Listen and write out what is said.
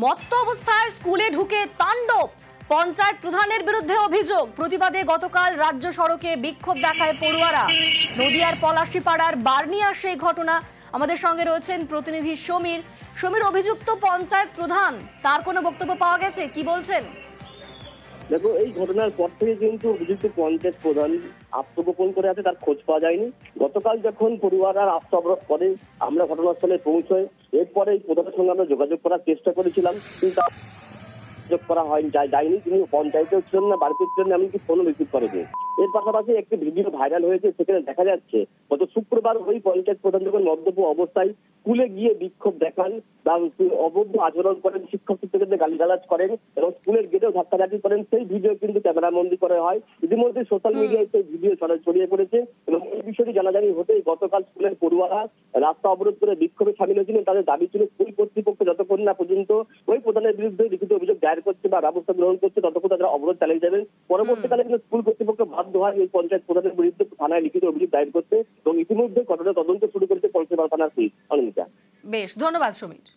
মত্ত অবস্থায় স্কুলে ঢুকে তাণ্ডব, পঞ্চায়েত প্রধানের বিরুদ্ধে অভিযোগ। প্রতিবাদে গতকাল রাজ্য সড়কে বিক্ষোভ দেখায় পড়ুয়ারা। নদিয়ার পলাশীপাড়ার বার্নিয়ার সেই ঘটনা। আমাদের সঙ্গে রয়েছেন প্রতিনিধি সমীর। অভিযুক্ত পঞ্চায়েত প্রধান, তার কোনো বক্তব্য পাওয়া গেছে? কি বলছেন? দেখো, এই ঘটনার পর থেকে কিন্তু অভিযুক্ত পঞ্চায়েত প্রধান আত্মগোপন করে আছে, তার খোঁজ পাওয়া যায়নি। গতকাল যখন পরিবাররা রাস্তা অবরোধ করে, আমরা ঘটনাস্থলে পৌঁছাই। এরপরে এই প্রধানের সঙ্গে আমরা যোগাযোগ করার চেষ্টা করেছিলাম, কিন্তু যোগাযোগ করা যায়নি। তিনি পঞ্চায়েতেও ছিলেন না, বাড়িতে ছিলেন না, এমনকি ফোনও রিসিভ করেনি। এর পাশাপাশি একটি ভিডিও ভাইরাল হয়েছে, সেখানে দেখা যাচ্ছে গত শুক্রবার ওই পঞ্চায়েত প্রধান যখন মদ্যপ অবস্থায় স্কুলে গিয়ে বিক্ষোভ দেখান বা অবৈধ আচরণ করেন, শিক্ষক শিক্ষকদের গালিগালাজ করেন এবং স্কুলের গেটেও ধাক্কাধাক্কি করেন, সেই ভিডিও কিন্তু ক্যামেরাবন্দি করা হয়। ইতিমধ্যে সোশ্যাল মিডিয়ায় সেই ভিডিও ছড়িয়ে পড়েছে এবং এই বিষয়টি জানাজানি হতেই গতকাল স্কুলের পড়ুয়ারা রাস্তা অবরোধ করে বিক্ষোভে সামিল হয়েছিলেন। তাদের দাবি ছিল স্কুল কর্তৃপক্ষ যতক্ষণ না পর্যন্ত ওই প্রধানের বিরুদ্ধে লিখিত অভিযোগ দায়ের করছে বা ব্যবস্থা গ্রহণ করছে, ততক্ষণ তারা অবরোধ চালিয়ে যাবেন। পরবর্তীকালে কিন্তু স্কুল কর্তৃপক্ষ বাধ্য হয় এই পঞ্চায়েত প্রধানের বিরুদ্ধে থানায় লিখিত অভিযোগ দায়ের করতে এবং ইতিমধ্যে ঘটনা তদন্ত শুরু করেছে পঞ্চায়েত থানার পুলিশ। অনিমিতা, বেশ, ধন্যবাদ সমীর।